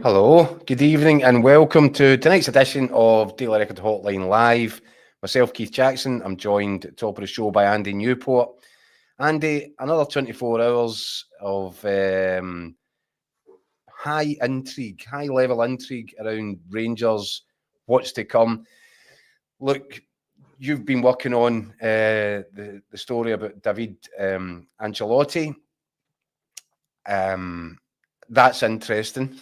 Hello, good evening, and welcome to tonight's edition of Daily Record Hotline Live. Myself, Keith Jackson. I'm joined at the top of the show by Andy Newport. Andy, another 24 hours of high level intrigue around Rangers. What's to come? Look, you've been working on the story about David Ancelotti. That's interesting.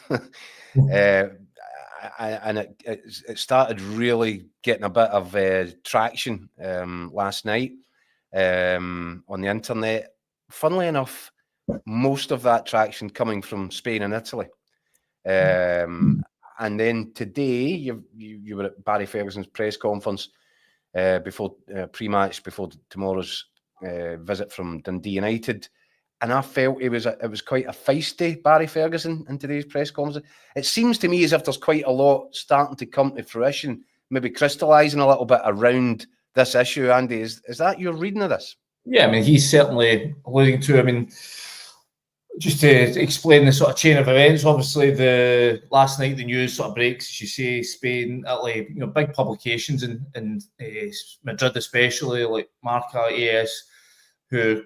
And it started really getting a bit of traction last night on the internet. Funnily enough, most of that traction coming from Spain and Italy. And then today, you were at Barry Ferguson's press conference before pre-match, before tomorrow's visit from Dundee United. And I felt it was quite a feisty Barry Ferguson in today's press conference. It seems to me as if there's quite a lot starting to come to fruition, maybe crystallising a little bit around this issue. Andy, is that your reading of this? Yeah, I mean, he's certainly alluding to, I mean, just to explain the sort of chain of events, obviously last night the news sort of breaks, as you say, Spain, Italy, big publications in Madrid especially, like Marca, AS, who,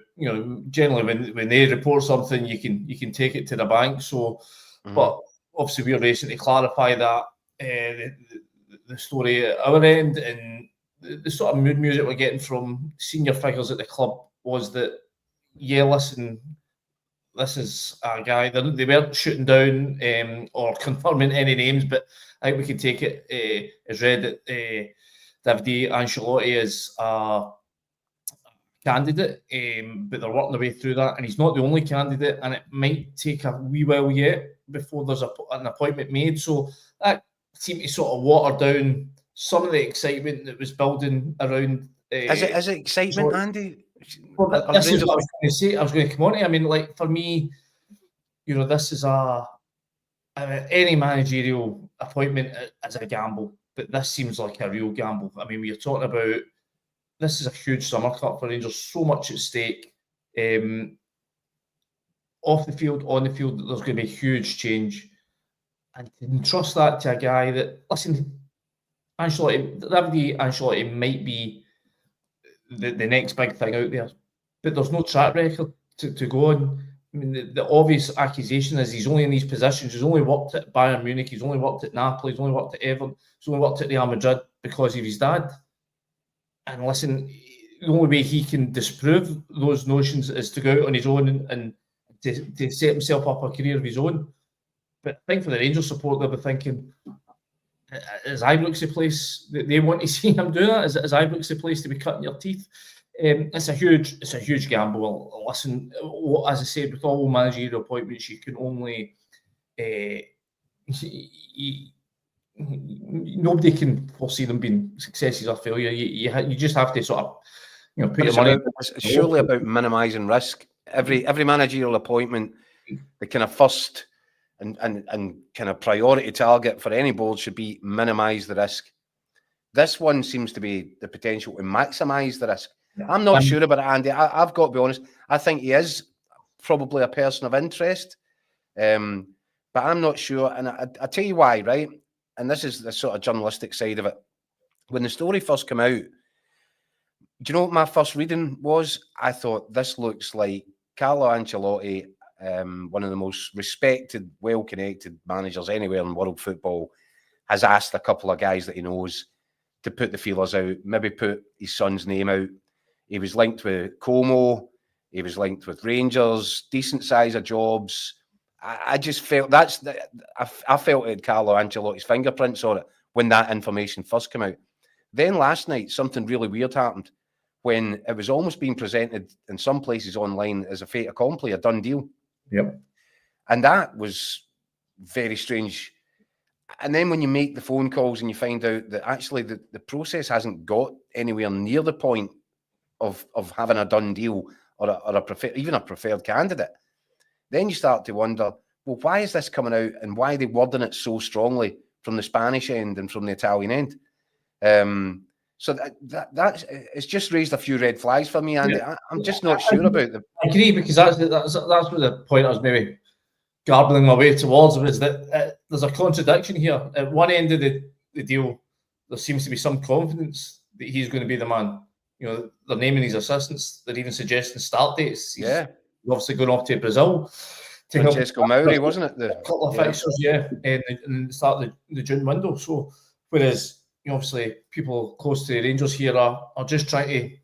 generally when they report something, you can take it to the bank. So, but obviously we're racing to clarify that the story at our end, and the sort of mood music we're getting from senior figures at the club was that, yeah, listen, this is a guy, they weren't shooting down or confirming any names, but I think we can take it as read that David Ancelotti is a candidate, but they're working their way through that, and he's not the only candidate, and it might take a wee while yet before there's an appointment made. So that seemed to sort of water down some of the excitement that was building around. Is it excitement, Andy? Well, this is what I was going to say. I was going to come on to. I mean, like, for me, this is any managerial appointment is a gamble, but this seems like a real gamble. I mean, we're talking about, this is a huge summer cup for Rangers, so much at stake. Off the field, on the field, there's going to be a huge change. And to entrust that to a guy that, listen, David Ancelotti might be the next big thing out there, but there's no track record to go on. I mean, the obvious accusation is he's only in these positions. He's only worked at Bayern Munich, he's only worked at Napoli, he's only worked at Everton, he's only worked at Real Madrid because of his dad. And listen, the only way he can disprove those notions is to go out on his own and to set himself up a career of his own. But I think for the Rangers support, they'll be thinking, is Ibrox the place that they want to see him do that? Is Ibrox the place to be cutting your teeth? It's a huge gamble. Listen, as I said, with all managerial appointments, you can only nobody can foresee them being successes or failure. You just have to sort of put your money. It's surely about minimising risk. Every managerial appointment, the kind of first and kind of priority target for any board should be minimise the risk. This one seems to be the potential to maximise the risk. I'm not sure about it, Andy. I've got to be honest. I think he is probably a person of interest, but I'm not sure. And I tell you why, right? And this is the sort of journalistic side of it. When the story first came out, do you know what my first reading was? I thought, this looks like Carlo Ancelotti, one of the most respected, well-connected managers anywhere in world football, has asked a couple of guys that he knows to put the feelers out, maybe put his son's name out. He was linked with Como. He was linked with Rangers, decent size of jobs. I just felt I felt it had Carlo Ancelotti's fingerprints on it when that information first came out. Then last night, something really weird happened when it was almost being presented in some places online as a fait accompli, a done deal. Yep. And that was very strange. And then when you make the phone calls and you find out that actually the process hasn't got anywhere near the point of having a done deal or even a preferred candidate, then you start to wonder, well, why is this coming out and why are they wording it so strongly from the Spanish end and from the Italian end? So that's it's just raised a few red flags for me, and I'm just not sure about them. I agree, because that's what the point I was maybe garbling my way towards, was that there's a contradiction here. At one end of the deal, there seems to be some confidence that he's going to be the man. You know, they're naming his assistants. They're even suggesting start dates. He's obviously going off to Brazil. Francesco Mauri, wasn't it? A couple of fixtures, and start the June window. So, whereas, you know, obviously people close to the Rangers here are just trying to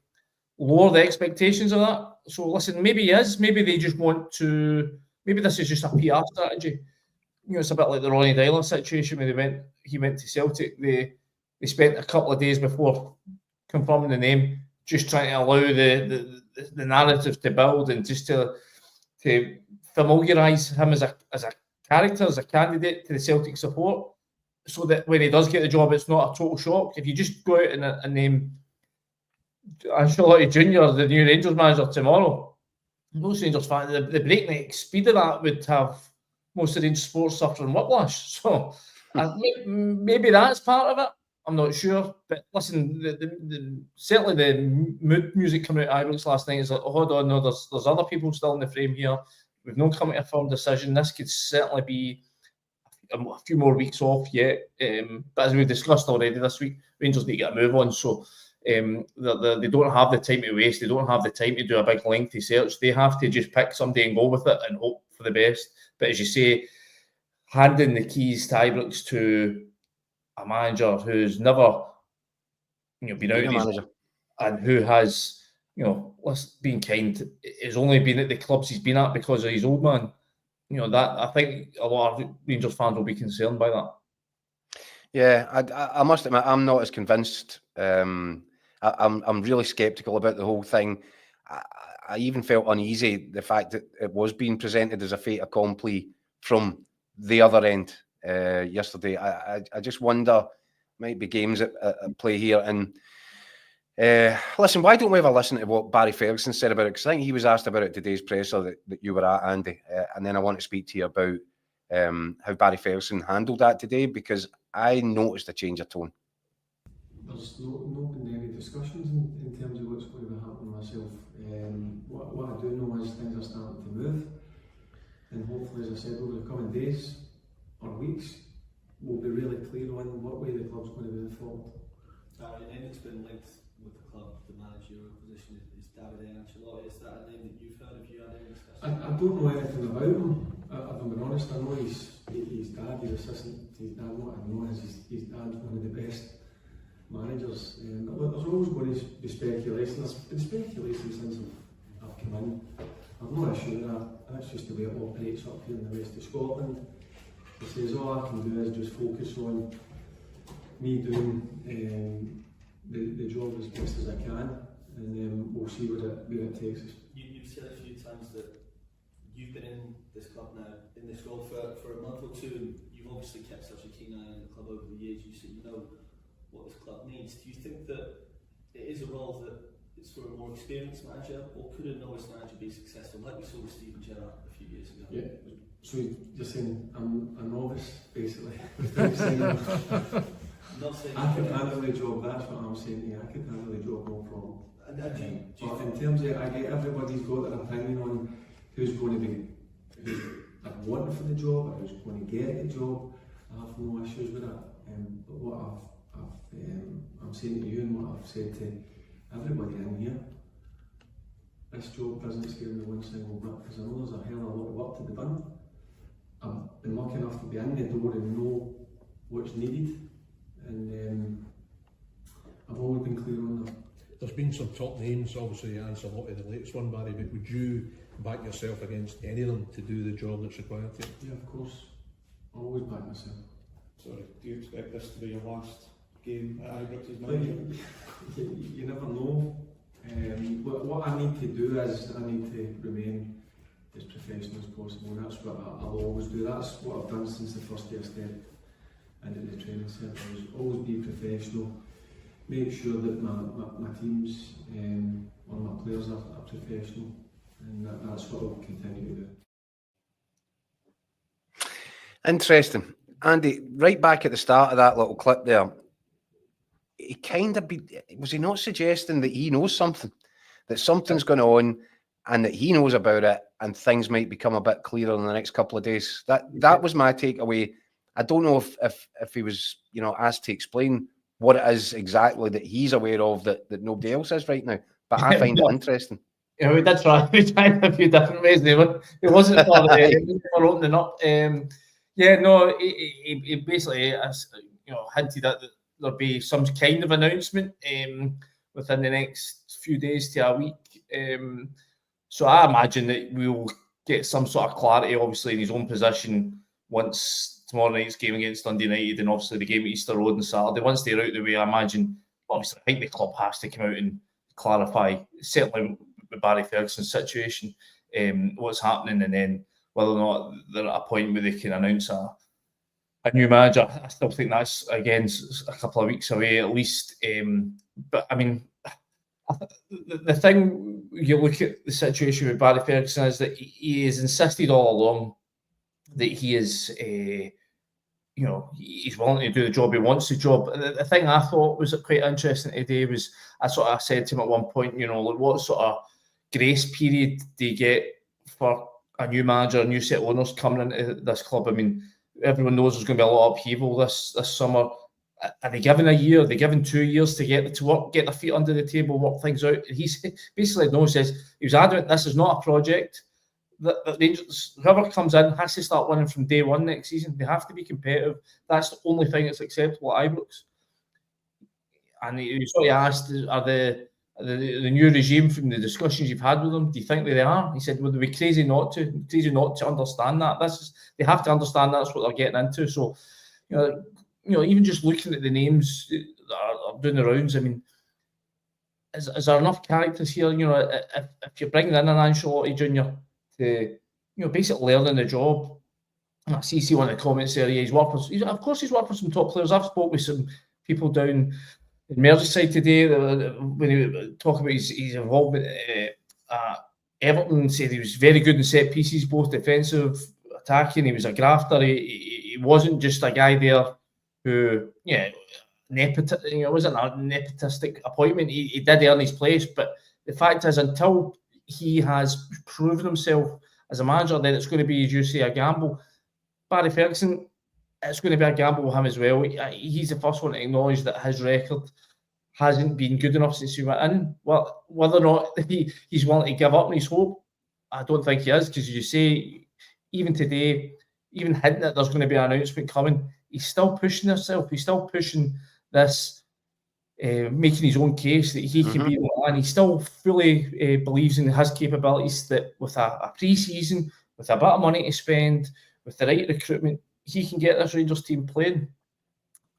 lower the expectations of that. So, listen, maybe he is. Maybe they just want to. Maybe this is just a PR strategy. You know, it's a bit like the Ronnie Dylan situation where he went to Celtic. They spent a couple of days before confirming the name, just trying to allow the narrative to build and just to familiarise him as a character, as a candidate to the Celtic support, so that when he does get the job, it's not a total shock. If you just go out and name Ancelotti Jr., the new Rangers manager, tomorrow, most Rangers fans, the breakneck speed of that would have most of Rangers sports suffering whiplash. So maybe that's part of it. I'm not sure, but listen, certainly the mood music coming out of Ibrox last night is like, hold on, no, there's other people still in the frame here. We've not come to a firm decision. This could certainly be a few more weeks off yet. But as we've discussed already this week, Rangers need to get a move on. So they don't have the time to waste. They don't have the time to do a big lengthy search. They have to just pick somebody and go with it and hope for the best. But as you say, handing the keys to Ibrox to a manager who's never, been out of his, and who has, let's being kind, has only been at the clubs he's been at because of his old man. That I think a lot of Rangers fans will be concerned by that. Yeah, I must admit, I'm not as convinced. I'm really sceptical about the whole thing. I even felt uneasy the fact that it was being presented as a fait accompli from the other end yesterday. I just wonder, might be games at play here. And listen, why don't we have a listen to what Barry Ferguson said about it? Because I think he was asked about it at today's presser that you were at, Andy. And then I want to speak to you about how Barry Ferguson handled that today, because I noticed a change of tone. There's not been any discussions in terms of what's going to happen myself. What I do know is things are starting to move, and hopefully, as I said, over the coming days or weeks, we'll be really clear on what way the club's going to move forward. A name that's been linked with the club, the managerial position, is David Ancelotti. Is that a name that you've heard? Have you had any discussion? I don't know anything about him. If I'm being honest, I know his dad, his assistant, his dad. What I know is his dad's one of the best managers. But there's always going to be speculation. There's been speculation since I've come in. I've no issue with that. That's just the way it operates up here in the west of Scotland. He says all I can do is just focus on me doing the job as best as I can, and we'll see where it takes us. You've said a few times that you've been in this club now, in this role for a month or two, and you've obviously kept such a keen eye on the club over the years. You know what this club needs. Do you think that it is a role that is for a more experienced manager, or could a novice manager be successful, like we saw with Steven Gerrard a few years ago? Yeah. So you're saying I'm a novice, basically. Not saying I could handle the job. That's what I'm saying. Yeah, I could handle the job, no problem. And do you but in terms of, I get everybody's got their opinion on who's going to be, who's wanting for the job, or who's going to get the job. I have no issues with that. But what I'm saying to you, and what I've said to everybody in here, this job doesn't scare me one single bit, because I know there's a hell of a lot of work to be done. I've been lucky enough to be in the door and know what's needed, and I've always been clear on that. There's been some top names, obviously Ancelotti, the latest one, Barry, but would you back yourself against any of them to do the job that's required to? Yeah, of course. I always back myself. Sorry, do you expect this to be your last game at Ibrox as manager? You never know. What I need to do is I need to remain as professional as possible, and that's what I'll always do. That's what I've done since the first day I stepped into the training centre. Always be professional, make sure that my teams or my players are professional, and that's what I'll continue to do. Interesting. Andy, right back at the start of that little clip there, he was he not suggesting that he knows something, that something's going on and that he knows about it, and things might become a bit clearer in the next couple of days? That was my takeaway I don't know if he was, asked to explain what it is exactly that he's aware of that nobody else is right now. But I find it interesting. Yeah, we did try. We tried a few different ways. It wasn't for opening up. He basically, hinted that there'll be some kind of announcement within the next few days to a week. So I imagine that we'll get some sort of clarity, obviously, in his own position once tomorrow night's game against Dundee United and obviously the game at Easter Road on Saturday. Once they're out of the way, I imagine, obviously, I think the club has to come out and clarify, certainly with Barry Ferguson's situation, what's happening, and then whether or not they're at a point where they can announce a new manager. I still think that's, again, a couple of weeks away at least. But I mean, the thing, you look at the situation with Barry Ferguson, is that he has insisted all along that he is, he's willing to do the job. He wants the job. The thing I thought was quite interesting today was, I sort of said to him at one point, what sort of grace period do you get for a new manager, a new set of owners coming into this club? I mean, everyone knows there's going to be a lot of upheaval this summer. Are they given a year? Are they given 2 years to get their feet under the table, work things out? He's basically says he was adamant this is not a project that Rangers, whoever comes in, has to start winning from day one next season. They have to be competitive. That's the only thing that's acceptable at Ibrox. And he sort of asked, are the new regime, from the discussions you've had with them, do you think they are? He said, well, they'd be crazy not to understand that. They have to understand that's what they're getting into. So, even just looking at the names that are doing the rounds, I mean, is there enough characters here? If you're bringing in an Ancelotti Junior to, basically learning the job. I see one of the comments there. He's worked for some top players. I've spoke with some people down in Merseyside today when he talked about his involvement at Everton. Said he was very good in set pieces, both defensive, attacking. He was a grafter. He wasn't just a guy there who, it wasn't a nepotistic appointment. He did earn his place, but the fact is, until he has proven himself as a manager, then it's going to be, as you say, a gamble. Barry Ferguson, it's going to be a gamble with him as well. He's the first one to acknowledge that his record hasn't been good enough since he went in. Well, whether or not he's willing to give up on his hope, I don't think he is, because you say, even today, even hinting that there's going to be an announcement coming, he's still pushing himself. He's still pushing this, making his own case that he can be, and he still fully believes in his capabilities, that with a pre-season, with a bit of money to spend, with the right recruitment, he can get this Rangers team playing.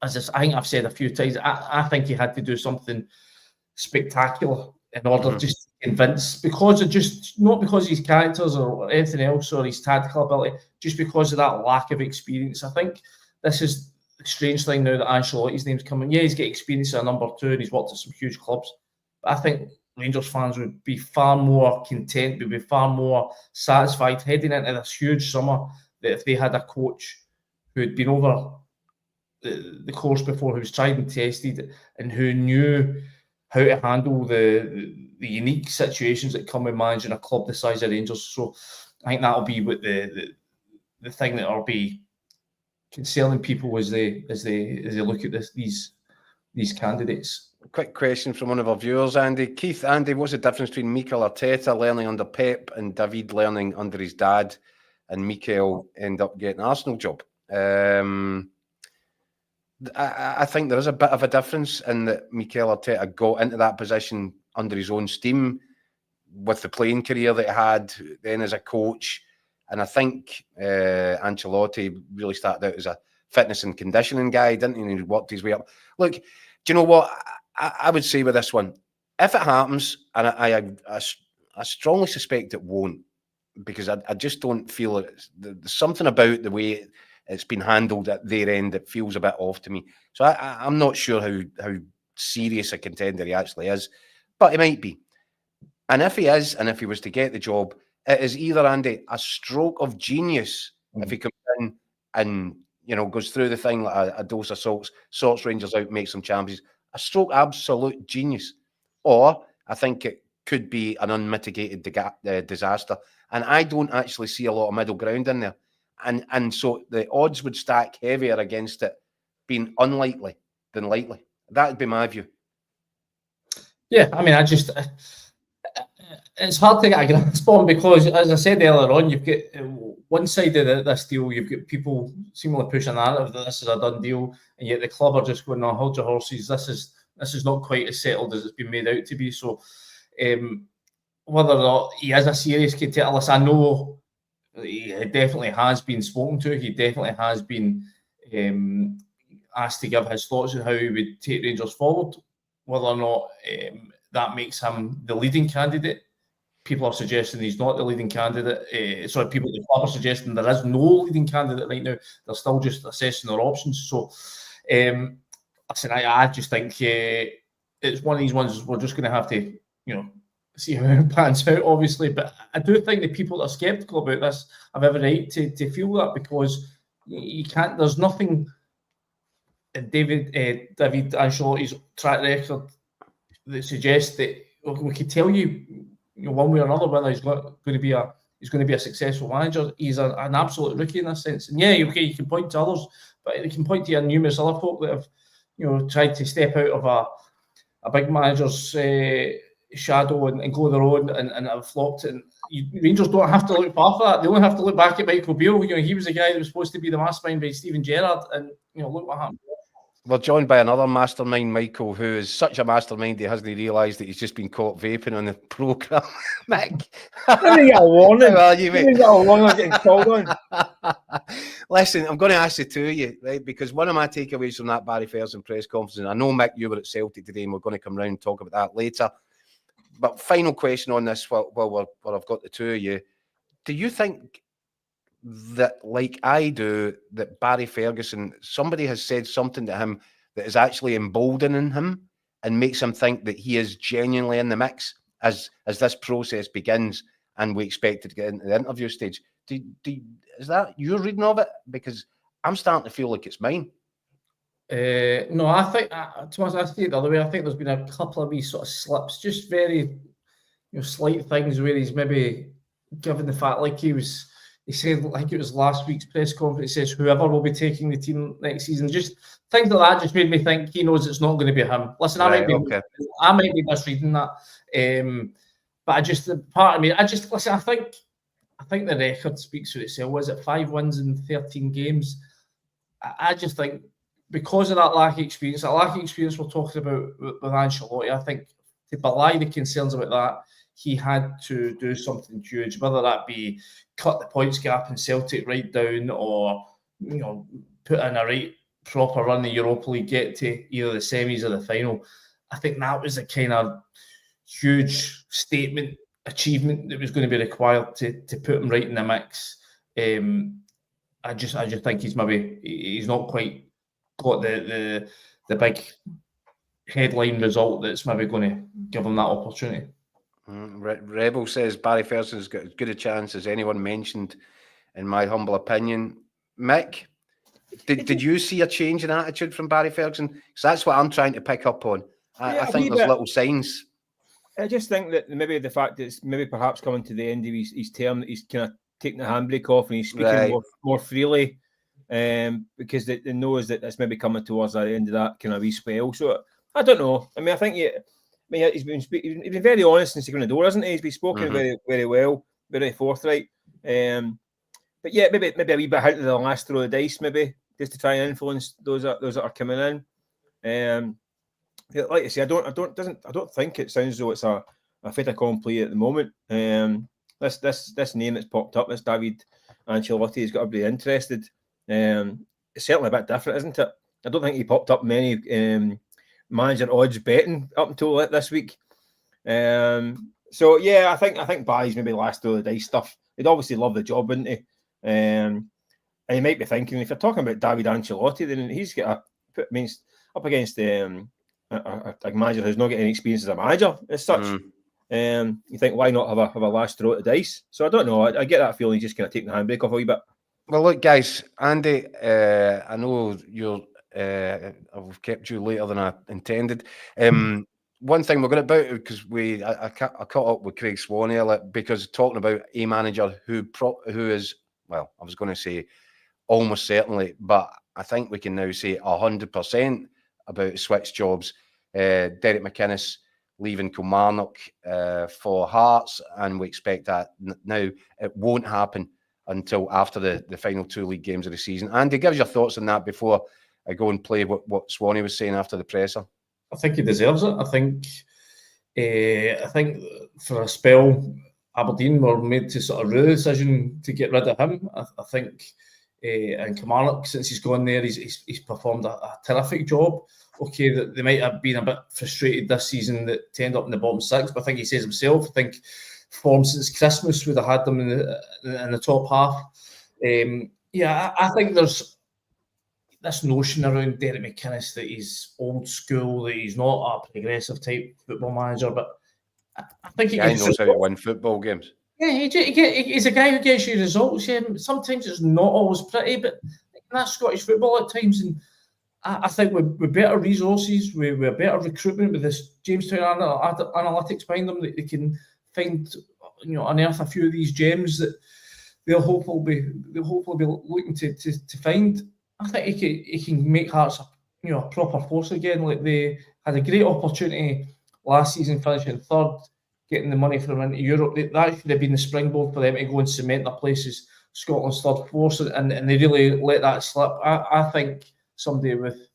I think I've said a few times, I think he had to do something spectacular in order just to convince, not because of his characters or anything else or his tactical ability, just because of that lack of experience. I think this is the strange thing now that Ancelotti's name's coming. Yeah, he's got experience at number 2 and he's worked at some huge clubs. But I think Rangers fans would be far more content, would be far more satisfied heading into this huge summer, that if they had a coach who had been over the course before, who was tried and tested, and who knew how to handle the unique situations that come with managing a club the size of Rangers. So I think that'll be what the thing that will be concerning people as they look at these candidates. Quick question from one of our viewers, Andy. Keith, Andy, what's the difference between Mikel Arteta learning under Pep and David learning under his dad, and Mikel end up getting an Arsenal job? I think there is a bit of a difference in that Mikel Arteta got into that position under his own steam with the playing career that he had, then as a coach. And I think Ancelotti really started out as a fitness and conditioning guy, didn't he? And he worked his way up. Look, do you know what? I would say with this one, if it happens, and I strongly suspect it won't, because I just don't feel it. There's something about the way it's been handled at their end that feels a bit off to me. So I'm not sure how serious a contender he actually is, but he might be. And if he is, and if he was to get the job, it is either, Andy, a stroke of genius if he comes in and goes through the thing like a dose of salts, sorts Rangers out, makes them champions. A stroke absolute genius. Or I think it could be an unmitigated disaster. And I don't actually see a lot of middle ground in there. and so the odds would stack heavier against it being unlikely than likely. That would be my view. Yeah, I mean, it's hard to get a grasp on because, as I said earlier on, you've got one side of this deal, you've got people seemingly pushing a narrative that this is a done deal, and yet the club are just going, "No, hold your horses. This is not quite as settled as it's been made out to be." So, whether or not he is a serious contender, I know he definitely has been spoken to. He definitely has been asked to give his thoughts on how he would take Rangers forward. Whether or not that makes him the leading candidate, people are suggesting he's not the leading candidate. People at the club are suggesting there is no leading candidate right now. They're still just assessing their options. So, I just think it's one of these ones we're just going to have to, see how it pans out, obviously. But I do think the people that are sceptical about this have every right to feel that, because you can't. There's nothing in David Ancelotti's track record that suggests that we could tell you, one way or another whether he's going to be a successful manager. He's an absolute rookie in this sense. And yeah, okay, you can point to others, but you can point to numerous other folk that have tried to step out of a big manager's shadow and go their own and have flopped. And Rangers don't have to look far for that. They only have to look back at Michael Beale. He was the guy that was supposed to be the mastermind by Steven Gerrard, and look what happened. We're joined by another mastermind, Michael, who is such a mastermind he hasn't realised that he's just been caught vaping on the programme. Mick. Didn't get a warning. How are you, mate? Didn't get a warning of getting called on. Listen, I'm going to ask the two of you, right? Because one of my takeaways from that Barry Ferguson press conference, and I know, Mick, you were at Celtic today, and we're going to come round and talk about that later. But final question on this, while I've got the two of you. Do you think that, like I do, that Barry Ferguson, somebody has said something to him that is actually emboldening him and makes him think that he is genuinely in the mix as this process begins and we expect it to get into the interview stage? Is that your reading of it? Because I'm starting to feel like it's mine. No, I think, I see it the other way. I think there's been a couple of wee sort of slips, just very slight things where he's maybe given the fact, like he said, like it was last week's press conference, he says whoever will be taking the team next season. Just things like that just made me think he knows it's not going to be him. Listen, I might be misreading that. But I think the record speaks for itself. Was it 5 wins in 13 games? I just think because of that lack of experience we're talking about with Ancelotti, I think to belie the concerns about that, he had to do something huge, whether that be cut the points gap in Celtic right down, or put in a right proper run the Europa League, get to either the semis or the final. I think that was a kind of huge statement, achievement that was going to be required to put him right in the mix. I just think he's not quite got the big headline result that's maybe going to give him that opportunity. Rebel says Barry Ferguson's got as good a chance as anyone mentioned, in my humble opinion. Mick, did you see a change in attitude from Barry Ferguson? Because that's what I'm trying to pick up on. I think there's little signs. I just think that maybe the fact that it's maybe perhaps coming to the end of his term, that he's kind of taking the handbrake off and he's speaking more freely, because they knows that it's maybe coming towards the end of that kind of wee spell. So I don't know. I mean, I think he's been very honest since he got in the door, hasn't he? He's been spoken very, very well, very forthright. But yeah, maybe a wee bit out of the last throw of the dice, maybe just to try and influence those that are coming in. Like I say, I don't think it sounds as though it's a fait accompli at the moment. This name that's popped up, this David Ancelotti, has got everybody interested. It's certainly a bit different, isn't it? I don't think he popped up many manager odds betting up until this week. So yeah, I think Barry's maybe last throw of the dice stuff. He'd obviously love the job, wouldn't he? And he might be thinking, if you're talking about David Ancelotti, then he's got up against a manager who's not got any experience as a manager as such. You think, why not have a last throw at the dice? So I don't know. I get that feeling he's just kind of taking the handbrake off a wee bit. Well, look, guys, Andy, I know I've kept you later than I intended. One thing we're going to about, because I caught up with Craig Swan earlier, because talking about a manager who is well, I was going to say almost certainly, but I think we can now say 100% about switch jobs. Derek McInness leaving Kilmarnock for Hearts, and we expect that now. It won't happen until after the final 2 league games of the season. Andy, give us your thoughts on that before I go and play what Swanee was saying after the presser. I think he deserves it. I think for a spell, Aberdeen were made to sort of rue the decision to get rid of him. I think and Kilmarnock, since he's gone there, he's performed a terrific job. Okay, that they might have been a bit frustrated this season to end up in the bottom 6, but I think he says himself, I think form since Christmas would have had them in the top half. I think there's this notion around Derek McInness that he's old school, that he's not a progressive type football manager, but I think he knows how to win football games. Yeah, he's a guy who gets you results. Yeah, sometimes it's not always pretty, but that's Scottish football at times. And I think with better resources, with better recruitment, with this Jamestown analytics behind them, that they can find, unearth a few of these gems that they'll hopefully be looking to find. I think he can make Hearts a proper force again. Like, they had a great opportunity last season, finishing third, getting the money for them into Europe. That should have been the springboard for them to go and cement their place as Scotland's third force, and they really let that slip. I think somebody with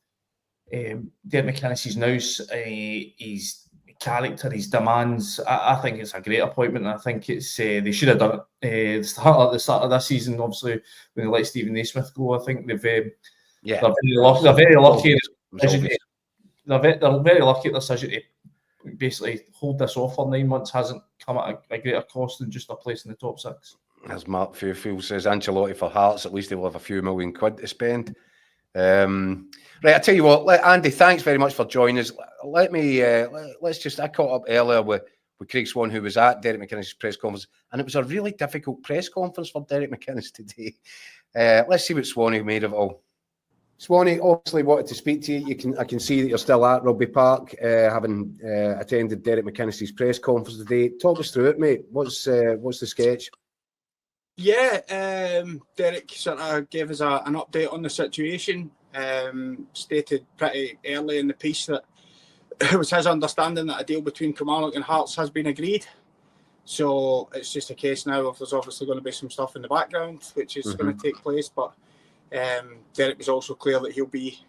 Derek McInness's nous, his character, his demands, I think it's a great appointment. I think it's they should have done it at the start of this season. Obviously, when they let Stephen Naismith go, I think they're very lucky. They're very lucky at the decision to basically hold this off for 9 months. Hasn't come at a greater cost than just a place in the top 6. As Mark Fairfield says, Ancelotti for Hearts, at least they will have a few million quid to spend. Right, I tell you what, Andy, thanks very much for joining us. I caught up earlier with Craig Swan, who was at Derek McInness' press conference, and it was a really difficult press conference for Derek McInness today. Let's see what Swanee made of it all. Swanee obviously wanted to speak to you. I can see that you're still at Rugby Park, having attended Derek McInness' press conference today. Talk us through it, mate. What's the sketch? Yeah, Derek sort of gave us an update on the situation. Stated pretty early in the piece that it was his understanding that a deal between Kilmarnock and Hearts has been agreed. So it's just a case now of there's obviously going to be some stuff in the background which is going to take place. But Derek was also clear that he'll be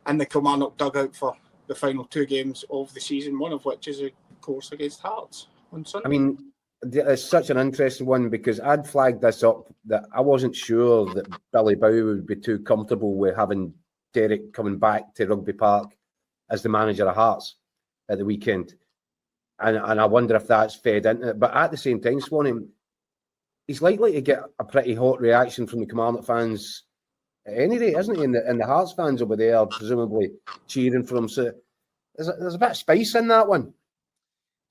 in the Kilmarnock dugout for the final 2 games of the season, one of which is, of course, against Hearts on Sunday. I mean, it's such an interesting one because I'd flagged this up that I wasn't sure that Billy Bow would be too comfortable with having Derek coming back to Rugby Park as the manager of Hearts at the weekend. And I wonder if that's fed into it. But at the same time, Swanee, he's likely to get a pretty hot reaction from the Kilmarnock fans at any rate, isn't he? And the Hearts fans over there, presumably cheering for him. So there's a bit of spice in that one.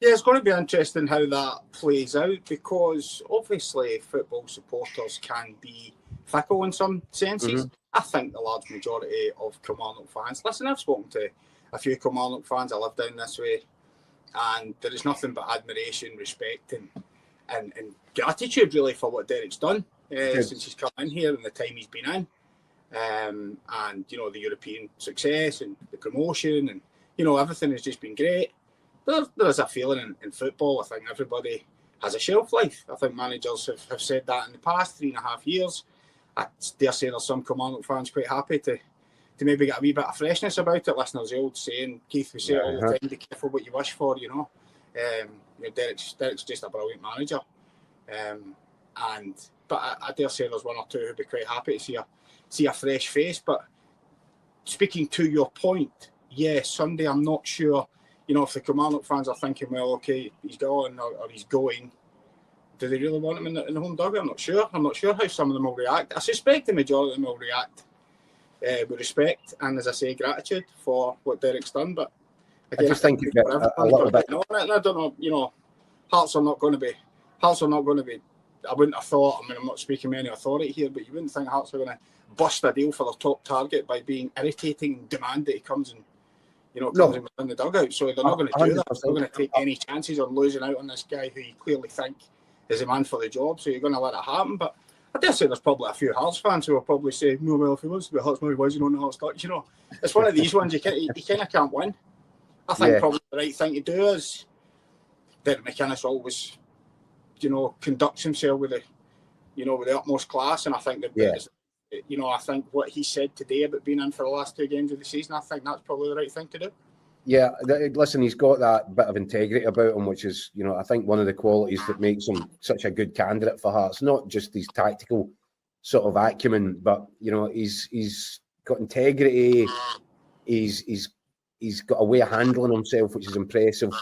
Yeah, it's going to be interesting how that plays out because obviously football supporters can be fickle in some senses. I think the large majority of Kilmarnock fans, listen, I've spoken to a few Kilmarnock fans, I live down this way, and there is nothing but admiration, respect and gratitude really for what Derek's done since he's come in here and the time he's been in. And, the European success and the promotion and, everything has just been great. There is a feeling in football. I think everybody has a shelf life. I think managers have said that in the past 3.5 years. I dare say there's some Kilmarnock fans quite happy to maybe get a wee bit of freshness about it. Listen, there's the old saying, Keith, we say it all the time, be careful what you wish for, Derek's just a brilliant manager. But I dare say there's one or two who'd be quite happy to see a fresh face. But speaking to your point, Sunday, I'm not sure, if the Kilmarnock fans are thinking, well, okay, he's gone or he's going, do they really want him in the home dugout? I'm not sure. I'm not sure how some of them will react. I suspect the majority of them will react with respect and, as I say, gratitude for what Derek's done. But again, I just think you get a little bit. And I don't know, Hearts are not going to be. I wouldn't have thought. I'm not speaking with any authority here, but you wouldn't think Hearts are going to bust a deal for their top target by being irritating and demand that he comes and. Comes in the dugout. So they're not going to do that. They're not going to take any chances on losing out on this guy who you clearly think is a man for the job. So you're going to let it happen. But I dare say there's probably a few Hearts fans who will probably say, no, well, if he wants to be Hearts, why is he on the Hearts touch? You know, it's one of these ones you kind of can't win. I think probably the right thing to do is Derek McInness always, you know, conducts himself with the utmost class, and I think that, you know, I think what he said today about being in for the last 2 games of the season, I think that's probably the right thing to do. Yeah, listen, he's got that bit of integrity about him, which is, you know, I think one of the qualities that makes him such a good candidate for Hearts. Not just his tactical sort of acumen, but, you know, he's got integrity. He's got a way of handling himself, which is impressive,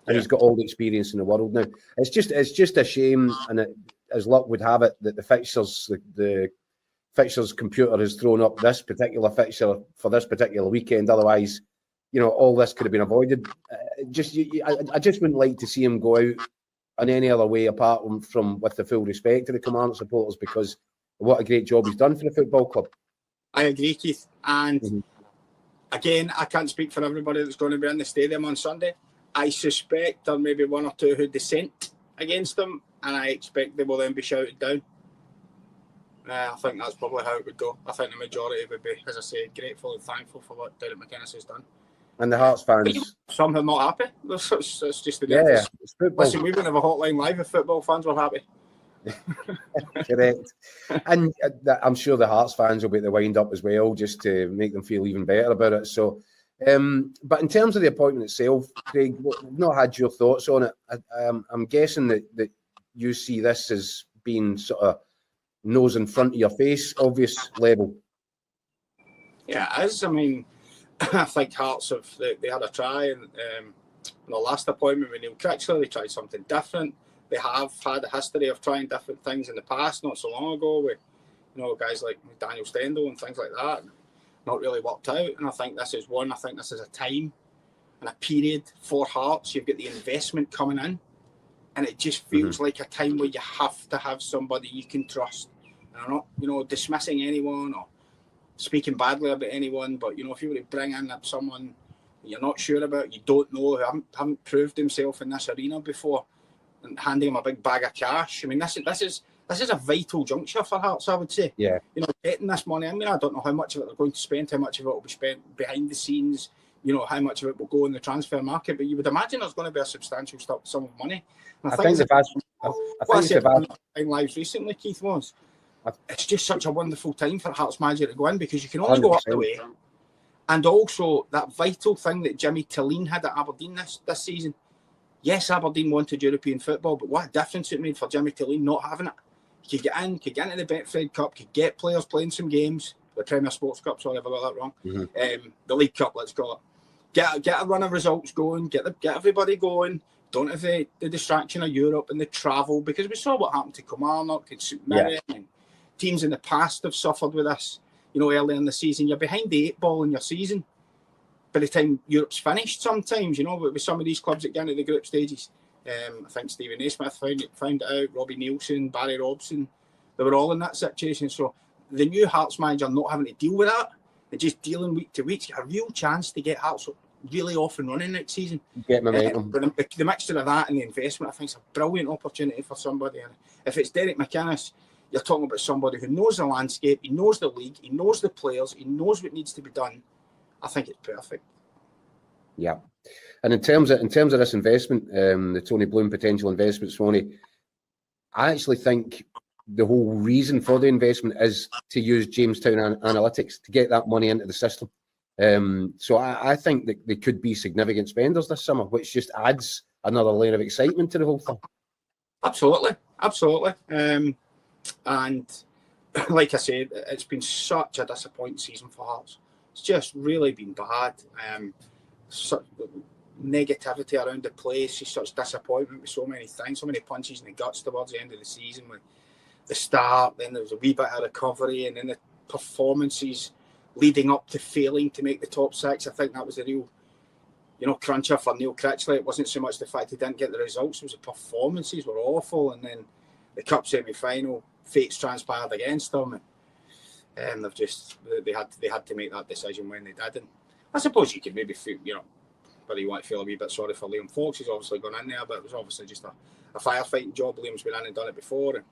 and he's got all the experience in the world now. It's just a shame, and as luck would have it, that the fixtures computer has thrown up this particular fixture for this particular weekend. Otherwise, you know, all this could have been avoided. I just wouldn't like to see him go out in any other way apart from with the full respect to the Kilmarnock supporters, because what a great job he's done for the football club. I agree, Keith. And again, I can't speak for everybody that's going to be in the stadium on Sunday. I suspect there may be 1 or 2 who dissent against him, and I expect they will then be shouted down. I think that's probably how it would go. I think the majority would be, as I say, grateful and thankful for what Derek McInness has done. And the Hearts fans, some are not happy. It's just the difference. Listen, we wouldn't have a hotline live if football fans were happy. Correct. And I'm sure the Hearts fans will be at the wind up as well, just to make them feel even better about it. So, but in terms of the appointment itself, Craig, we've not had your thoughts on it. I'm guessing that you see this as being sort of nose in front of your face, obvious level. Yeah, it is. I mean, I think Hearts they had a try, and in the last appointment with Neil Critchley, they tried something different. They have had a history of trying different things in the past, not so long ago, with, you know, guys like Daniel Stendhal and things like that. Not really worked out, and I think this is one. I think this is a time and a period for Hearts. You've got the investment coming in, and it just feels like a time where you have to have somebody you can trust. And I'm not, you know, dismissing anyone or speaking badly about anyone, but, you know, if you were to bring in someone you're not sure about, you don't know, who haven't proved himself in this arena before, and handing him a big bag of cash, I mean, this is a vital juncture for Hearts, I would say. Yeah. You know, getting this money, I mean, I don't know how much of it they're going to spend, how much of it will be spent behind the scenes, you know, how much of it will go in the transfer market, but you would imagine there's going to be a substantial sum of money. And I think what I said in lives recently, Keith, was it's just such a wonderful time for Hearts manager to go in, because you can only 100%. Go up the way. And also that vital thing that Jimmy Killie had at Aberdeen this season. Yes, Aberdeen wanted European football, but what a difference it made for Jimmy Killie not having it. He could get in, could get into the Betfred Cup, could get players playing some games, the Premier Sports Cup, sorry if I got that wrong. The League Cup, let's call it. Get a run of results going, get everybody going. Don't have the distraction of Europe and the travel, because we saw what happened to Kilmarnock and St Mirren, and teams in the past have suffered with this. You know, early in the season, you're behind the 8 ball in your season by the time Europe's finished sometimes, you know, with some of these clubs that get into the group stages. I think Stephen Naismith found it out, Robbie Nielsen, Barry Robson, they were all in that situation. So the new Hearts manager not having to deal with that, and just dealing week to week, a real chance to get Hearts really off and running next season. Get momentum. The mixture of that and the investment, I think, is a brilliant opportunity for somebody. And if it's Derek McInness, you're talking about somebody who knows the landscape, he knows the league, he knows the players, he knows what needs to be done. I think it's perfect. Yeah. And in terms of this investment, the Tony Bloom potential investment, Swanee, I actually think the whole reason for the investment is to use Jamestown Analytics to get that money into the system. So I think that they could be significant spenders this summer, which just adds another layer of excitement to the whole thing. Absolutely. And like I said, it's been such a disappointing season for Hearts. It's just really been bad. Such negativity around the place, such disappointment with so many things, so many punches in the guts towards the end of the season with the start, then there was a wee bit of recovery, and then the performances leading up to failing to make the top 6. I think that was the real, you know, cruncher for Neil Critchley. It wasn't so much the fact he didn't get the results, it was the performances were awful, and then the cup semi-final, fate's transpired against them, and they had to make that decision when they did. And I suppose you could maybe feel, you know, whether you want to feel a wee bit sorry for Liam Fox, he's obviously gone in there, but it was obviously just a firefighting job. Liam's been in and done it before, and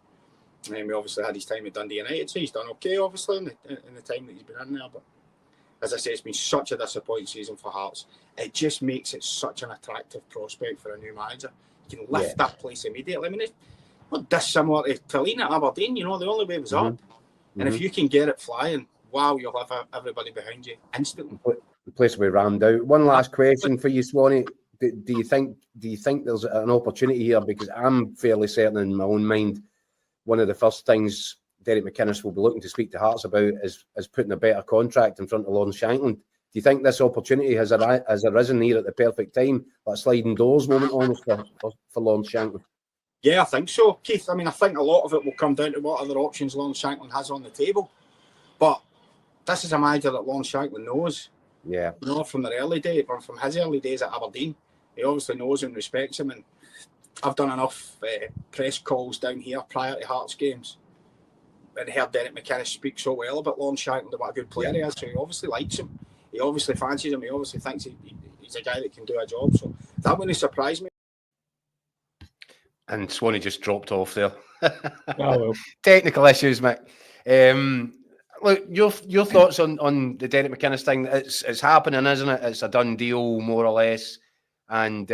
And we obviously had his time at Dundee United, so he's done okay, obviously, in the time that he's been in there. But as I say, it's been such a disappointing season for Hearts. It just makes it such an attractive prospect for a new manager. You can lift that place immediately. I mean, it's not dissimilar to Lean at Aberdeen. You know, the only way was up. And if you can get it flying, wow, you'll have everybody behind you instantly. The place will be rammed out. One last question for you, Swanee. Do you think there's an opportunity here? Because I'm fairly certain in my own mind, one of the first things Derek McInness will be looking to speak to Hearts about is putting a better contract in front of Lawrence Shankland. Do you think this opportunity has arisen here at the perfect time, that sliding doors moment almost for Lawrence Shankland? Yeah, I think so, Keith. I mean, I think a lot of it will come down to what other options Lawrence Shankland has on the table. But this is a manager that Lawrence Shankland knows. Yeah. You know, from their early days, or from his early days at Aberdeen. He obviously knows and respects him. And I've done enough press calls down here prior to Hearts games and heard Derek McInness speak so well about Lawrence Shankland, what a good player he is. So he obviously likes him. He obviously fancies him. He obviously thinks he's a guy that can do a job. So that wouldn't surprise me. And Swanee just dropped off there. well. Technical issues, Mick. Look, your thoughts on the Derek McInness thing? It's happening, isn't it? It's a done deal, more or less, and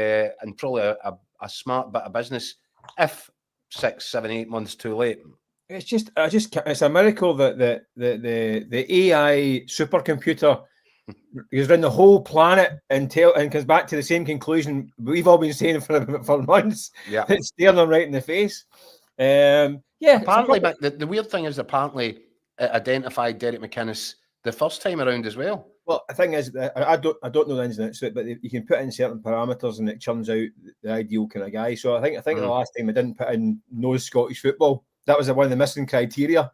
probably a smart bit of business. If 6, 7, 8 months too late, it's a miracle that the AI supercomputer goes around the whole planet and comes back to the same conclusion we've all been saying for months. Yeah, it's staring them right in the face. Apparently, but the weird thing is, apparently, it identified Derek McInness the first time around as well. Well, the thing is, I don't know the ins and outs of it, but you can put in certain parameters and it churns out the ideal kind of guy. So I think the last time I didn't put in knows Scottish football. That was one of the missing criteria.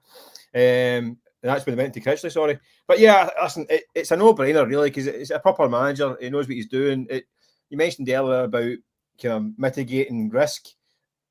And that's when I went to Critchley, sorry. But yeah, listen, it's a no-brainer, really, because it's a proper manager. He knows what he's doing. You mentioned earlier about kind of mitigating risk.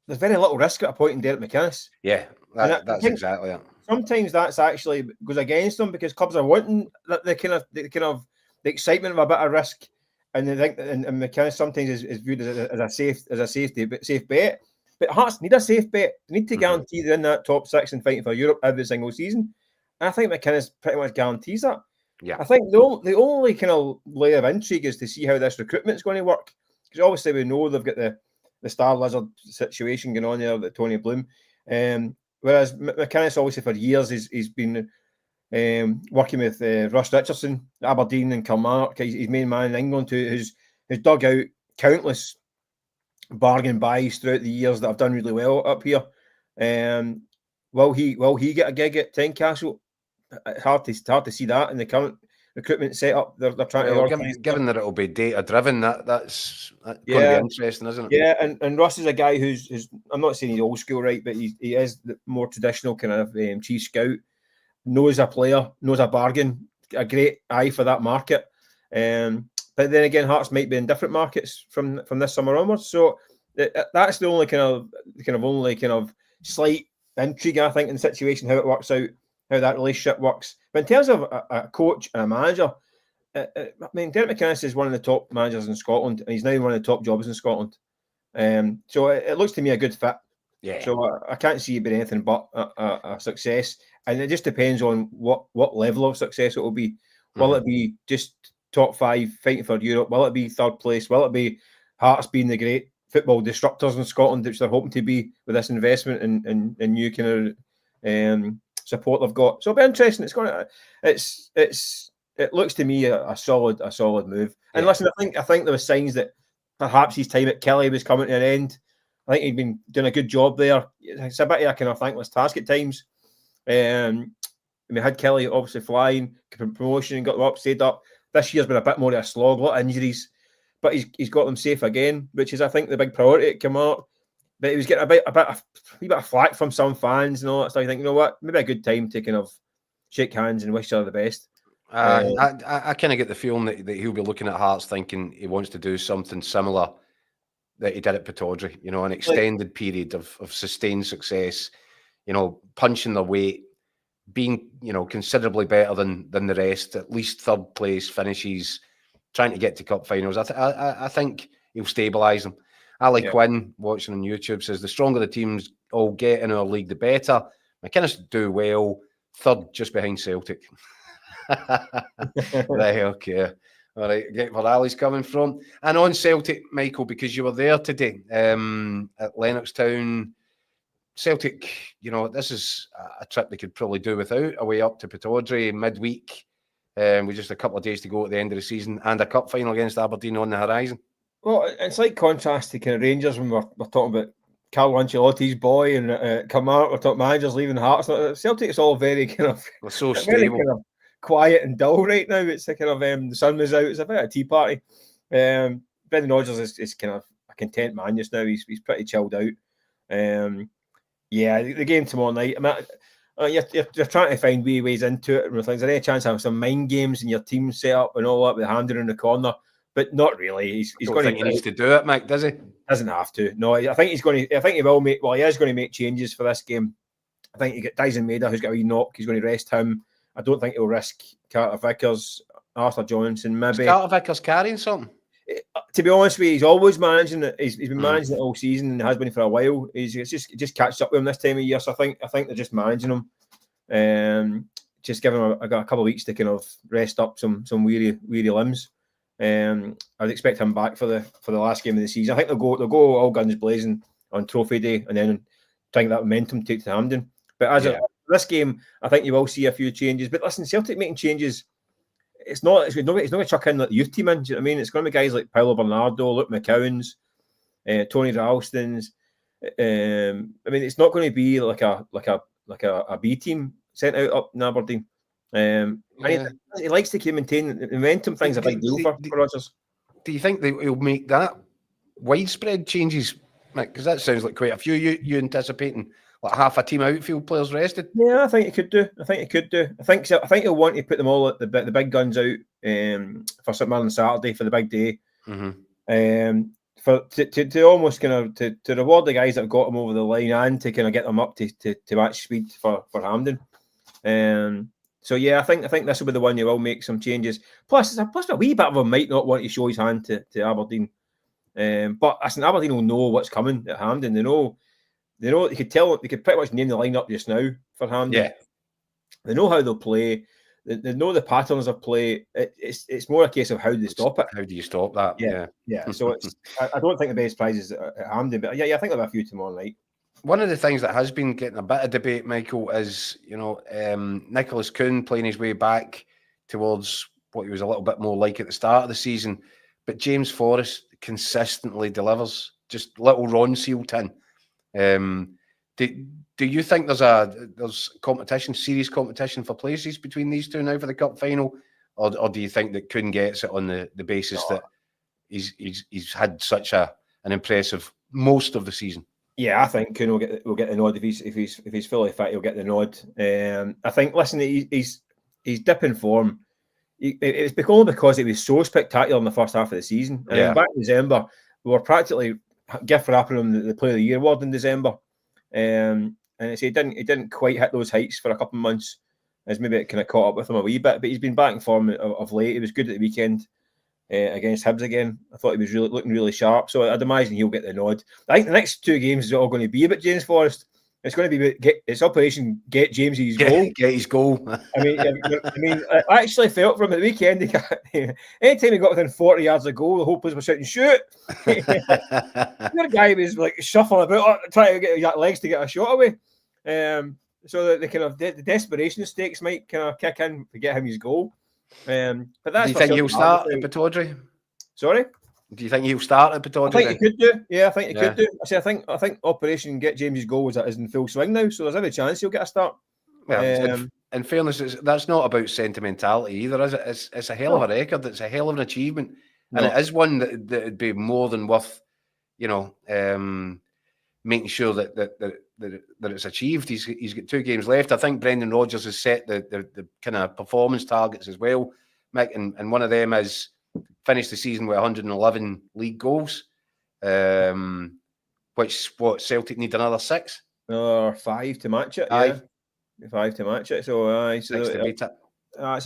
There's very little risk at a point in Derek McInness. Yeah, that's exactly it. Sometimes that's actually goes against them because clubs are wanting the excitement of a bit of risk, and they think and McInnes sometimes is viewed as a safe bet. But Hearts need a safe bet. They need to guarantee they're in that top 6 and fighting for Europe every single season. And I think McInnes pretty much guarantees that. Yeah, I think the only kind of layer of intrigue is to see how this recruitment is going to work, because obviously we know they've got the Star Lizard situation going on there with Tony Bloom. Whereas McInnes, obviously, for years, he's been working with Russ Richardson, Aberdeen and Kilmarnock. He's main man in England, who's dug out countless bargain buys throughout the years that have done really well up here. Will he get a gig at Tynecastle? Hard to see that in the current recruitment setup. They're trying to organise. Given that it'll be data driven, that's going to be interesting, isn't it? Yeah, and Russ is a guy who's I'm not saying he's old school, right, but he is the more traditional kind of chief scout. Knows a player, knows a bargain, a great eye for that market. But then again, Hearts might be in different markets from this summer onwards. So that's the only kind of slight intrigue, I think, in the situation, how it works out, how that relationship works. But in terms of a coach and a manager, I mean, Derek McInness is one of the top managers in Scotland, and he's now one of the top jobs in Scotland. So it looks to me a good fit. Yeah. So I can't see it being anything but a success, and it just depends on what level of success it will be. Will it be just top 5 fighting for Europe? Will it be 3rd place? Will it be Hearts being the great football disruptors in Scotland, which they're hoping to be with this investment and new kind of support they've got? So it'll be interesting. It looks to me a solid move. And listen, I think there were signs that perhaps his time at Killie was coming to an end. I think he'd been doing a good job there. It's a bit of a kind of thankless task at times. We had Killie obviously flying, promotion, got them up, stayed up. This year's been a bit more of a slog, a lot of injuries, but he's got them safe again, which is, I think, the big priority at Kilmarnock. But he was getting a bit of flack from some fans and all that stuff. You think, you know what, maybe a good time to kind of shake hands and wish each other the best. I kind of get the feeling that he'll be looking at Hearts thinking he wants to do something similar that he did at Pittodrie, an extended period of sustained success, punching their weight, being, considerably better than the rest, at least 3rd place finishes, trying to get to cup finals. I think he'll stabilise them. Ali Quinn, watching on YouTube, says the stronger the teams all get in our league, the better. McInnes do well, third just behind Celtic. Right, okay. All right, get where Ali's coming from. And on Celtic, Michael, because you were there today at Lennoxtown, Celtic, this is a trip they could probably do without, away up to Pittodrie midweek, with just a couple of days to go at the end of the season, and a cup final against Aberdeen on the horizon. Well, it's like contrast to kind of Rangers when we're talking about Carlo Ancelotti's boy and Kilmarnock, we're talking managers leaving Hearts. Celtic is all very kind of so stable, kind of quiet and dull right now. It's a kind of the sun was out. It's a bit of a tea party. Brendan Rodgers is kind of a content man just now. He's pretty chilled out. Yeah, the game tomorrow night. I mean, you're trying to find wee ways into it and things. Is there any chance of having some mind games in your team set up and all that with Hamden in the corner? But not really. He's going to. He needs to do it, Mick. Does he? Doesn't have to. No, I think he's going to. I think he will make. Well, he is going to make changes for this game. I think you get Dyson Maida, who's got a wee knock. He's going to rest him. I don't think he'll risk Carter Vickers, Arthur Johnson, maybe. Is Carter Vickers carrying something? To be honest with you, he's always managing it. He's been managing it all season and has been for a while. It just catches up with him this time of year. So I think they're just managing him. Just giving him a couple of weeks to kind of rest up some weary limbs. I'd expect him back for the last game of the season. I think they'll go all guns blazing on Trophy Day and then try and get that momentum take to Hampden. But as this game, I think you will see a few changes. But listen, Celtic making changes. It's not going to chuck in like the youth team in. Do you know what I mean? It's going to be guys like Paolo Bernardo, Luke McInnes, Tony Ralston's. I mean, it's not going to be like a B team sent out up in Aberdeen. He likes to maintain the momentum. Thing's a big deal for Rodgers. Do you think he'll make that widespread changes, Mick? Because that sounds like quite a few. You anticipating like half a team outfield players rested? Yeah, I think he could do. I think he'll want to put them all at the big guns out for St Mirren on Saturday for the big day. To almost kind of to reward the guys that have got him over the line and to kind of get them up to match speed for Hampden. So yeah, I think this will be the one you will make some changes. Plus a wee bit of him might not want to show his hand to Aberdeen. But listen, Aberdeen will know what's coming at Hampden. They know they could pretty much name the lineup just now for Hampden. Yeah. They know how they'll play. They know the patterns of play. It's more a case of how do they stop it. How do you stop that? Yeah. So I don't think the best prize is at Hampden, but yeah, I think there'll be a few tomorrow night. One of the things that has been getting a bit of debate, Michael, is Nicholas Kuhn playing his way back towards what he was a little bit more like at the start of the season, but James Forrest consistently delivers, just little Ron Seal tin. Do you think there's competition, serious competition for places between these two now for the cup final, or do you think that Kuhn gets it on the basis that he's had such an impressive most of the season? Yeah, I think Kuhn will get the nod if he's fully fit. He'll get the nod. I think. Listen, he's dipping form. It's only because it was so spectacular in the first half of the season. And back in December, we were practically gift wrapping him the Player of the Year award in December. And he didn't quite hit those heights for a couple of months, as maybe it kind of caught up with him a wee bit. But he's been back in form of late. He was good at the weekend against Hibs again. I thought he was looking really sharp. So I'd imagine he'll get the nod. I think the next two games is all going to be about James Forrest. It's going to be it's Operation Get James his goal. Get his goal. I mean, I actually felt for him at the weekend. Anytime he got within 40 yards of goal, the whole place was shouting, "Shoot!" The guy was like shuffling about, trying to get his legs to get a shot away. So that the kind of the desperation stakes might kind of kick in to get him his goal. But that's. Do you think he'll start at Pittodrie? Sorry. Do you think he'll start at Pittodrie? I think he could do. Yeah, I think he could do. I think Operation Get James's goal is in full swing now, so there's every chance he'll get a start. Well, in fairness, that's not about sentimentality either, is it? It's a hell of a record. It's a hell of an achievement, and it is one that'd be more than worth, making sure that it's achieved. He's got 2 games left. I think Brendan Rodgers has set the kind of performance targets as well, Mick, and one of them is finish the season with 111 league goals, which Celtic need another 6 or 5 to match it. 5 to match it. So it's a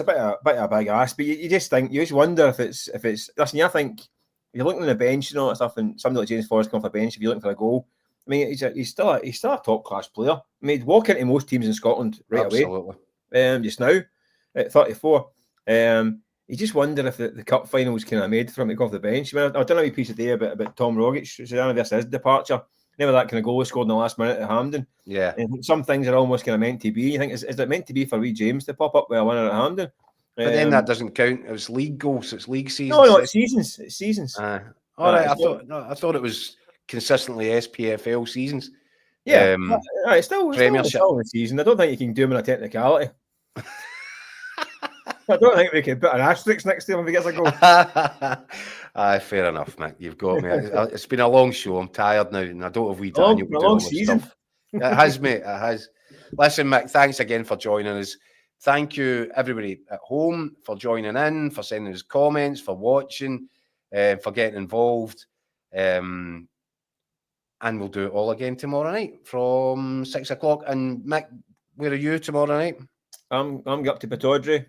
bit of a big ask, but you just wonder if it's. Listen, I think if you're looking on the bench and all that stuff, and somebody like James Forrest come off the bench, if you're looking for a goal, I mean, he's still a top class player. I mean, he'd walk into most teams in Scotland right Absolutely. away. Just now at 34. You just wonder if the cup final was kind of made for him to go off the bench. I mean, I've done a wee piece today about Tom Rogic, Susanna versus his departure. Never that kind of goal was scored in the last minute at Hampden. Yeah. And some things are almost kind of meant to be. You think, is it meant to be for wee James to pop up with a winner at Hampden? But then that doesn't count. It was league goals. It's league season. No, it's seasons. It's seasons. All right. I thought it was consistently SPFL seasons. Yeah. It's still Premiership. a season. I don't think you can do him in a technicality. I don't think we can put an asterisk next to him if he gets a goal. Aye, fair enough, Mick. You've got me. It's been a long show. I'm tired now, and I don't have wee Daniel to do all this stuff. It has, mate. It has. Listen, Mick, thanks again for joining us. Thank you, everybody at home, for joining in, for sending us comments, for watching, for getting involved. And we'll do it all again tomorrow night from 6 o'clock. And Mick, where are you tomorrow night? I'm going up to Pataudry.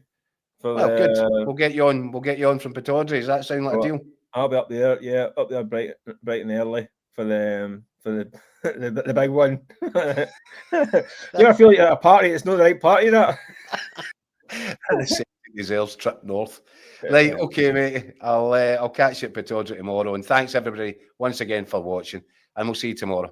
Good. We'll get you on. We'll get you on from Pataudry. Does that sound like a deal? I'll be up there. Yeah, up there bright and early for the big one. You ever feel like you're at a party? It's not the right party, that. The Celtic deserves trip north. Right, okay, mate. I'll catch you at Pataudry tomorrow. And thanks everybody once again for watching. And we'll see you tomorrow.